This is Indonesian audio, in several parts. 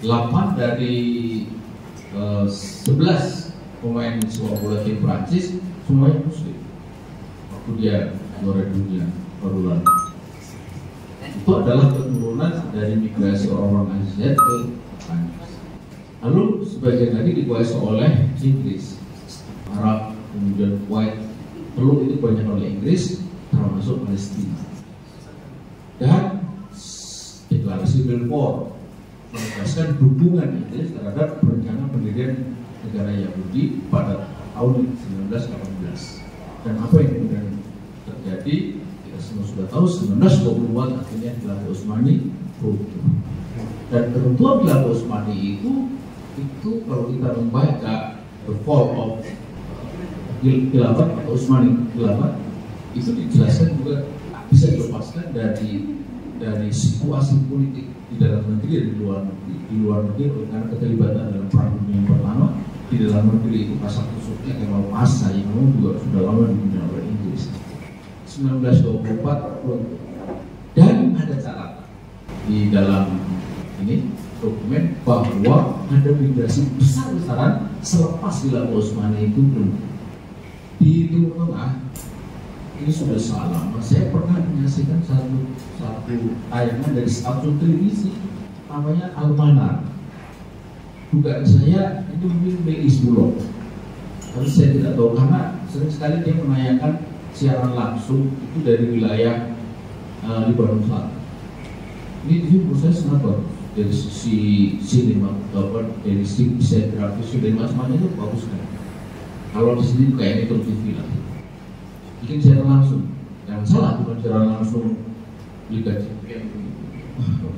8 dari 11 pemain sepak bola tim Prancis semuanya Muslim waktu dia juara dunia baru lalu. Itu adalah keturunan dari migrasi orang-orang Asia ke Prancis. Lalu sebagian lagi dikuasai oleh Inggris, Arab, kemudian Kuwait. Teluk itu banyak oleh Inggris, termasuk Palestina. Dan deklarasi Balfour menegaskan dukungan Inggris terhadap rencana pendirian negara Yahudi pada tahun 1918. Dan apa yang kemudian terjadi? Kita semua sudah tahu 1924 akhirnya Khilafah Utsmani runtuh. Dan keruntuhan Khilafah Utsmani itu kalau kita membaca The Fall of Khilafah atau Utsmani Khilafah itu dijelaskan juga bisa dilepaskan dari situasi politik di dalam negeri dan di luar negeri karena keterlibatan dalam perang dunia yang pertama. Di dalam negeri itu kasat kusuknya Kemal Pasha yang memang juga sudah lama dibina oleh Inggris. 1924 runtuh. Dan ada catatan di dalam ini dokumen bahwa ada migrasi besar-besaran selepas Khilafah Utsmani itu runtuh. Di Timur Tengah ini sudah sangat lama. Saya pernah menyaksikan satu tayangan dari stasiun televisi namanya Al-Manar. Dugaan saya itu mungkin Meis Bulog, tapi saya tidak tahu karena sering sekali dia menayangkan siaran langsung itu dari wilayah Libanon Selatan. Ini menurut saya sangat bagus dari sisi sinema, dari sisi desain grafis dan macam-macamnya itu bagus kan. Kalau di sini kayak Metro TV lah, bikin siaran langsung, jangan salah bukan siaran langsung Liga Champions,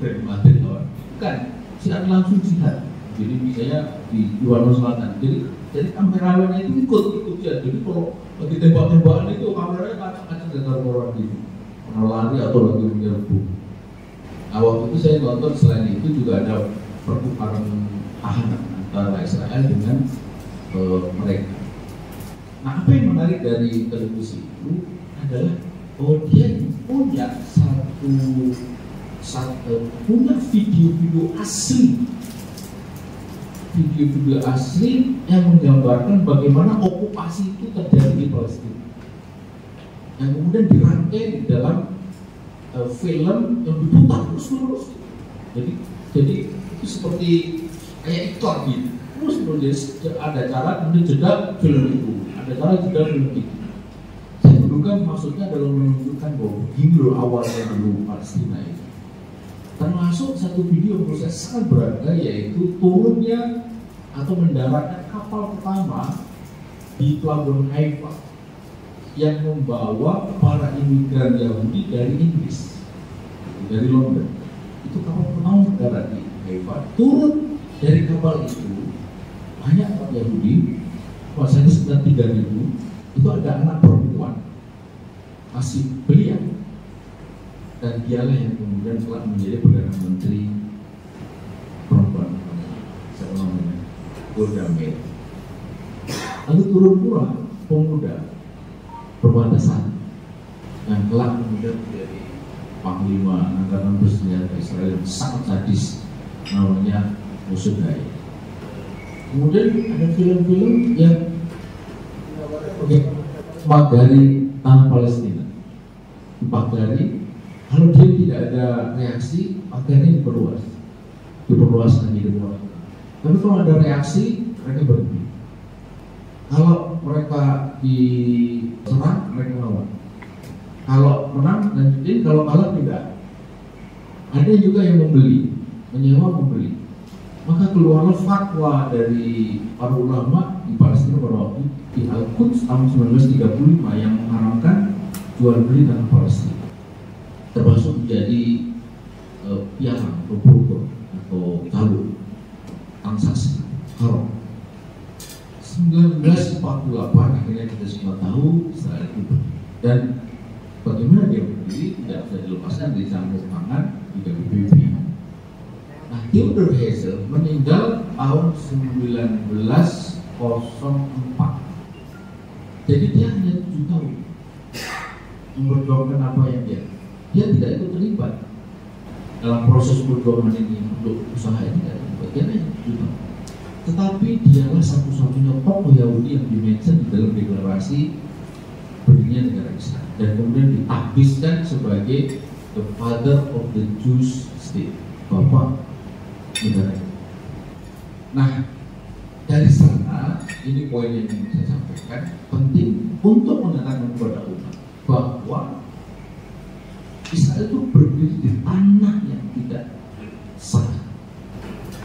Real Madrid lawan, bukan siaran langsung jihad. Jadi misalnya di Libanon Selatan, jadi kameramennya itu ikut ya. Jadi kalau lagi tembak-tembakan itu kameranya kacang-kacang dengan orang gitu, pernah lari atau lagi menyerbu. Nah, waktu itu saya nonton selain itu juga ada pertukaran tahanan antara Israel dengan mereka. Nah, apa yang menarik dari televisi itu adalah bahwa dia punya punya video-video asli yang menggambarkan bagaimana okupasi itu terjadi di Palestina, yang kemudian dirangkai di dalam film yang diputar terus. Jadi itu seperti kayak iklan gitu. Terus ada cara kemudian jeda film itu, ada cara jeda film itu. Saya menduga maksudnya adalah menunjukkan bahwa begini loh awalnya dulu Palestina itu. Termasuk satu video yang menurut saya sangat berharga, yaitu turunnya atau mendaratnya kapal pertama di pelabuhan Haifa yang membawa para imigran Yahudi dari Inggris, dari London. Itu kapal pertama mendarat di Haifa. Turun dari kapal itu banyak orang Yahudi, kuasanya sekitar 3.000. Itu ada anak perempuan masih belia. Dan dialah yang kemudian telah menjadi Perdana Menteri perempuan namanya Golda Meir. Lalu turun pula pemuda perbatasan yang kelak kemudian menjadi panglima angkatan bersenjata Israel yang sangat sadis, namanya Moshe Dayan. Kemudian ada film-film yang mengagari tanah Palestina, dipagari. Kalau dia tidak ada reaksi, pagarnya diperluas lagi. Tapi kalau ada reaksi, mereka berhenti. Kalau mereka diserang, mereka melawan. Kalau menang lanjutin, kalau kalah tidak. Ada juga yang menyewa membeli. Maka keluarlah fatwa dari para ulama di Palestina pada waktu di Al-Quds tahun 1935 yang mengharamkan jual beli tanah Palestina, termasuk menjadi piagam atau program atau calon transaksi haram. 1948 akhirnya kita semua tahu Israel itu, dan bagaimana dia berdiri tidak bisa dilepaskan dari campur tangan di PBB. Nah, Theodor Herzl meninggal tahun 1904. Jadi dia hanya 7 tahun memperjuangkan apa yang dia tidak ikut terlibat dalam proses perjuangan ini untuk usaha ini. bagiannya juga. Tetapi dialah satu-satunya tokoh Yahudi yang dimention di dalam deklarasi berdirinya negara Israel, dan kemudian dihabiskan sebagai the father of the Jewish state, bapak negara. Nah, dari sana ini poin yang ingin saya sampaikan, penting untuk mengatakan kepada umat bahwa Israel itu berdiri di tanah yang tidak sah.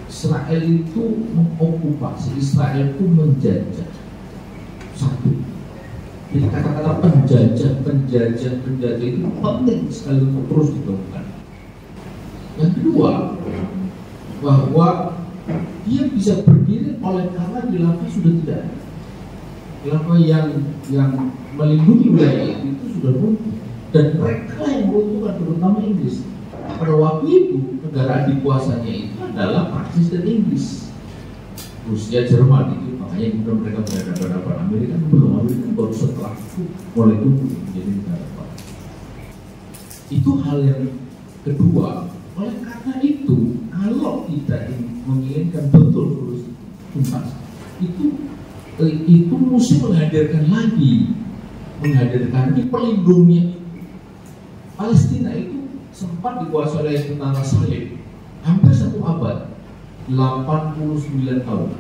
Israel itu mengokupasi, Israel itu menjajah. Satu. Jadi kata-kata penjajah itu penting sekali untuk terus dilakukan. Yang kedua, bahwa dia bisa berdiri oleh karena khilafah sudah tidak ada. Khilafah yang melindungi wilayah itu sudah runtuh, dan mereka yang meruntuhkan terutama Inggris. Pada waktu itu negara dikuasanya itu adalah Prancis dan Inggris, Rusia, Jerman itu, makanya kemudian mereka berhadapan. Amerika baru setelah itu mulai tumbuh menjadi negara baru. Itu hal yang kedua. Oleh karena itu, kalau kita menginginkan betul solusi tuntas, itu mesti menghadirkan pelindungnya. Palestina itu sempat dikuasai oleh tentara salib hampir 1 abad, 89 tahun.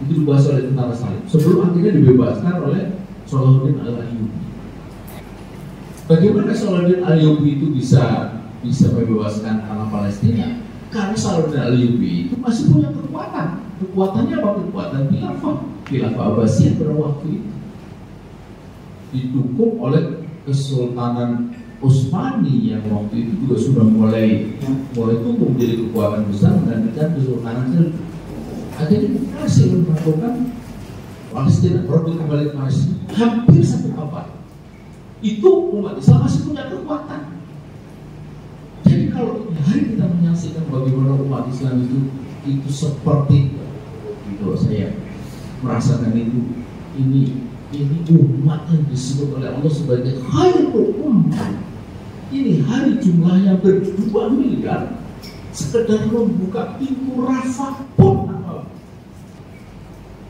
Itu dikuasai oleh tentara salib sebelum akhirnya dibebaskan oleh Salahuddin Al-Ayyubi. Bagaimana Salahuddin Al-Ayyubi itu bisa membebaskan tanah Palestina? Karena Salahuddin Al-Ayyubi itu masih punya kekuatan. Kekuatannya apa? Kekuatan khilafah Abbasiyah pada waktu itu, didukung oleh Kesultanan Utsmani yang waktu itu juga sudah mulai tumbuh menjadi kekuatan besar menggantikan Kesultanan Seljuk. Akhirnya berhasil melakukan Palestina, produk kembali Palestina hampir 1 abad. Itu umat Islam masih punya kekuatan. Jadi kalau hari kita menyaksikan bagaimana umat Islam itu seperti itu, saya merasakan ini umat yang disebut oleh Allah sebagai khairul ummah. Ini hari jumlahnya ber2 miliar, sekedar membuka pintu Rafah pun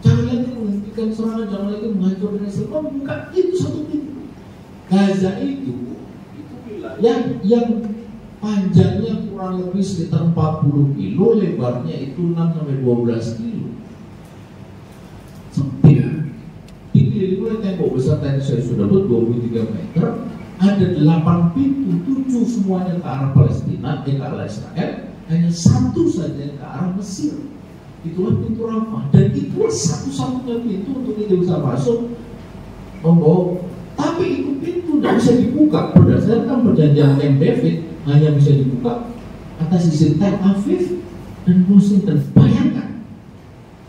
jangan lagi menghentikan serangan, jangan lagi menghancurkan Israel, membuka itu 1 pintu. Gaza itu wilayah yang panjangnya kurang lebih sekitar 40 kilo, lebarnya itu 6-12 kilo. Sempit. Dikelilingi oleh tembok besar, tadi saya sudah buat 23 meter. Ada 8 pintu, 7 semuanya ke arah Palestina, ke arah Israel. Hanya 1 saja yang ke arah Mesir. Itulah pintu Rafah, dan itulah satu-satunya pintu untuk kita bisa masuk membawa. Tapi itu pintu tidak bisa dibuka berdasarkan perjanjian Camp David, hanya bisa dibuka atas izin Tel Aviv dan Washington. Bayangkan,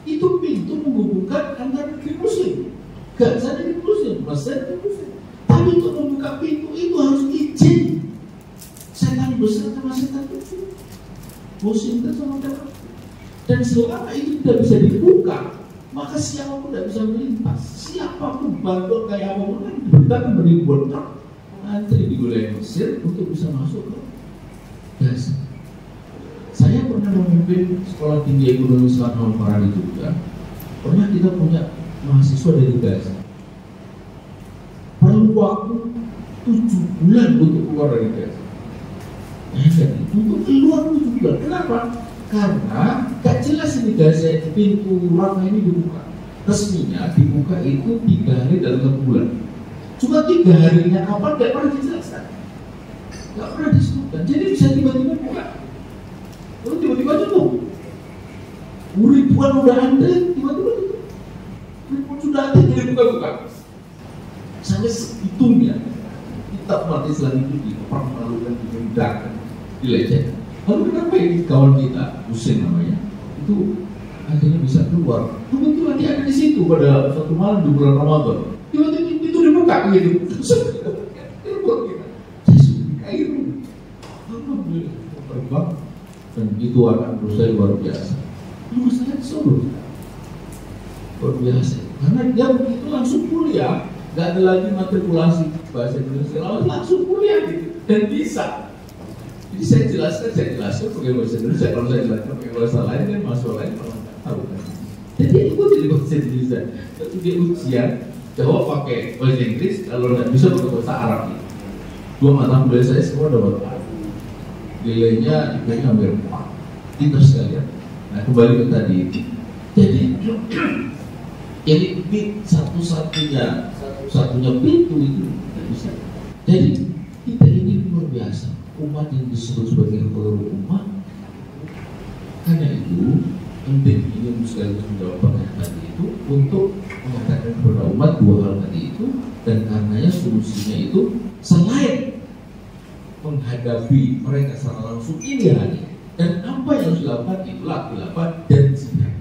itu pintu menghubungkan antara negeri Muslim, Gaza dan Muslim, Mesir dan Muslim. Tapi untuk membuka pintu itu harus izin setan besar sama setan kecil, Washington sama Tel Aviv. Dan selama itu tidak bisa dibuka, maka siapapun tidak bisa melintas. Siapapun bantuan kayak apapun kan diberitakan beribuan truk antri di wilayah Mesir untuk bisa masuk ke Gaza. Saya pernah memimpin sekolah tinggi ekonomi Islam Al-Farani juga. Pernah kita punya mahasiswa dari Gaza. Perlu waktu 7 bulan untuk keluar dari Gaza. Untuk keluar 7 bulan. Kenapa? Karena gak jelas ini Gaza, pintu Rafah ini dibuka. Resminya dibuka itu 3 hari dalam 1 bulan. Cuma 3 harinya kapan gak pernah dijelaskan, gak pernah disebutkan. Jadi bisa tiba-tiba buka, lalu tiba-tiba tutup. Ribuan udah antri, tiba-tiba tutup. Ribuan sudah antri, jadi buka-buka. Sampai segitunya kitab umat Islam itu dipermalukan, direndahkan, dilecehkan. Lalu kenapa ini kawan kita, Husin namanya, itu akhirnya bisa keluar? Kebetulan dia ada di situ pada satu malam di bulan Ramadan. Tiba-tiba itu dibuka gitu. Keluar kita. Saya sudah di Kairo. Alhamdulillah terbang, dan itu anak saya luar biasa. Luar saya Solo, luar biasa. Karena dia begitu langsung kuliah, nggak ada lagi matrikulasi bahasa Indonesia, langsung kuliah gitu, dan bisa. Jadi saya jelaskan pakai bahasa Indonesia. Kalau saya jelaskan pakai bahasa lain kan masalah lain malah nggak tahu kan. Jadi itu jadi bahasa Indonesia. Tapi dia ujian jawab pakai bahasa Inggris, kalau nggak bisa pakai bahasa Arab. Dua mata kuliah saya semua dapat Arab. Nilainya hampir 4. Pintar sekali ya. Nah kembali ke tadi. Jadi satu-satunya pintu itu tidak bisa. Jadi kita ini luar biasa, umat yang disebut sebagai umat. Karena itu penting ini sekaligus menjawab pertanyaan tadi itu untuk mengatakan kepada umat dua hal tadi itu, dan karenanya solusinya itu selain menghadapi mereka secara langsung ini hari, dan apa yang harus dilakukan itulah khilafah dan jihad.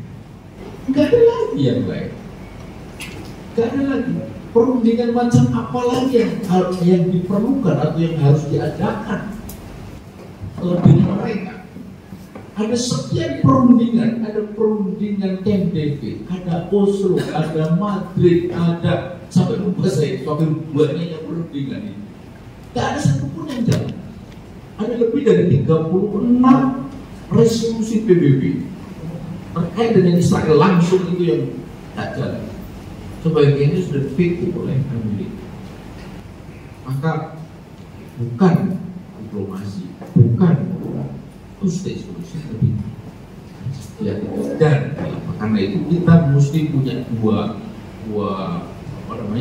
Nggak ada lagi yang baik. Gak ada lagi perundingan macam apa lagi yang diperlukan atau yang harus diadakan dengan mereka. Ada sekian perundingan, ada perundingan Camp David, ada Oslo, ada Madrid, ada sampai lupa saya, sampai banyaknya perundingan ini. Gak ada satupun yang jalan. Ada lebih dari 36 resolusi PBB terkait dengan Israel langsung itu yang tak jalan. Sebagiannya sudah dipikir oleh Amerika. Maka bukan diplomasi, bukan two-state solution, tapi ya, dan karena itu kita mesti punya dua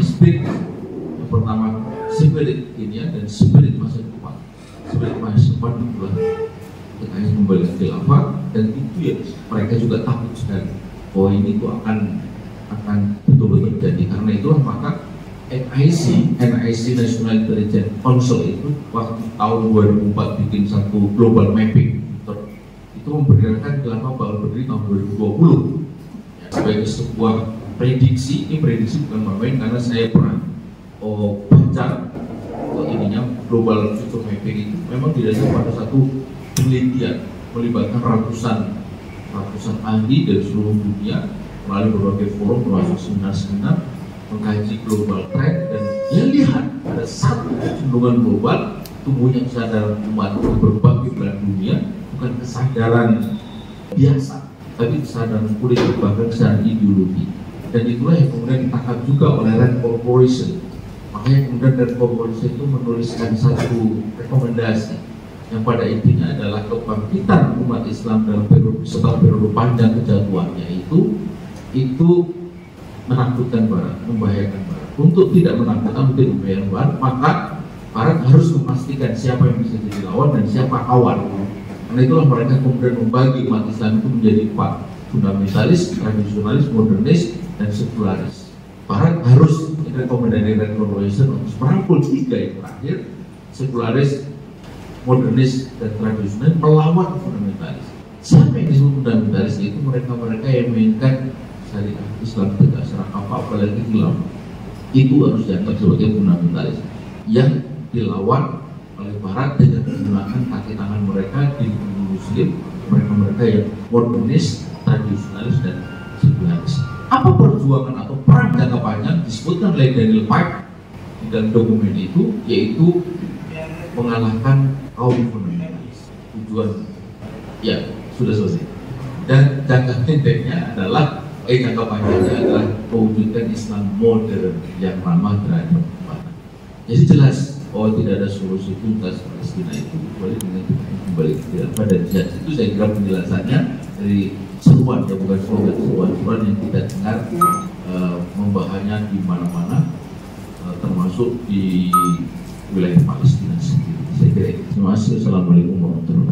spirit. Yang pertama spirit ini dan spirit masa depan. Spirit masa depan itulah kita ingin kembali ke khilafah, dan itu ya mereka juga takut sekali bahwa ini tuh akan betul-betul terjadi. Karena itulah maka NIC National Intelligence Council itu waktu tahun 2004 bikin satu global mapping itu memperkirakan khilafah bakal berdiri tahun 2020 ya, sebagai sebuah prediksi. Ini prediksi bukan main, karena saya pernah baca ininya global future mapping itu memang didasarkan pada satu penelitian melibatkan ratusan ahli dari seluruh dunia melalui berbagai forum, termasuk seminar-seminar mengkaji global trend, dan yang lihat ada satu kecenderungan global tumbuhnya kesadaran umat di berbagai belahan dunia, bukan kesadaran biasa, tapi kesadaran politik, bahkan kesadaran ideologi. Dan itulah yang kemudian ditangkap juga oleh Rand Corporation. Makanya kemudian Rand Corporation itu menuliskan satu rekomendasi yang pada intinya adalah kebangkitan umat Islam dalam setelah periode panjang kejatuhannya itu menakutkan Barat, membahayakan Barat. Untuk tidak menakutkan, tidak membahayakan Barat, maka Barat harus memastikan siapa yang bisa jadi lawan dan siapa kawan. Karena itulah mereka kemudian membagi umat Islam itu menjadi 4: fundamentalis, tradisionalis, modernis, dan sekularis. Barat harus rekomendasi Rand Corporation untuk merangkul 3 yang terakhir, sekularis, modernis, dan tradisionalis, melawan fundamentalis. Siapa yang disebut fundamentalis itu mereka-mereka yang menginginkan syariat Islam tidak serah apa, apalagi khilafah. Itu harus dianggap sebagai fundamentalis yang dilawan oleh Barat dengan menggunakan kaki tangan mereka di Muslim, mereka-mereka yang modernis, tradisionalis, dan sekularis. Apa perjuangan atau perang jangka panjang disebutkan oleh Daniel Pike di dalam dokumen itu, yaitu mengalahkan kaum fundamentalis. Tujuan ya sudah selesai. Dan jangka pendeknya adalah jangka panjangnya adalah mewujudkan Islam modern yang ramah terhadap perkembangan. Jadi jelas bahwa tidak ada solusi tuntas Palestina itu kecuali dengan kembali ke khilafah dan jihad. Itu saya kira penjelasannya dari seruan, ya bukan seruan yang kita dengar membahasnya di mana-mana, termasuk di wilayah Palestina sendiri. Saya kira itu. Terima kasih. Assalamualaikum warahmatullahi wabarakatuh.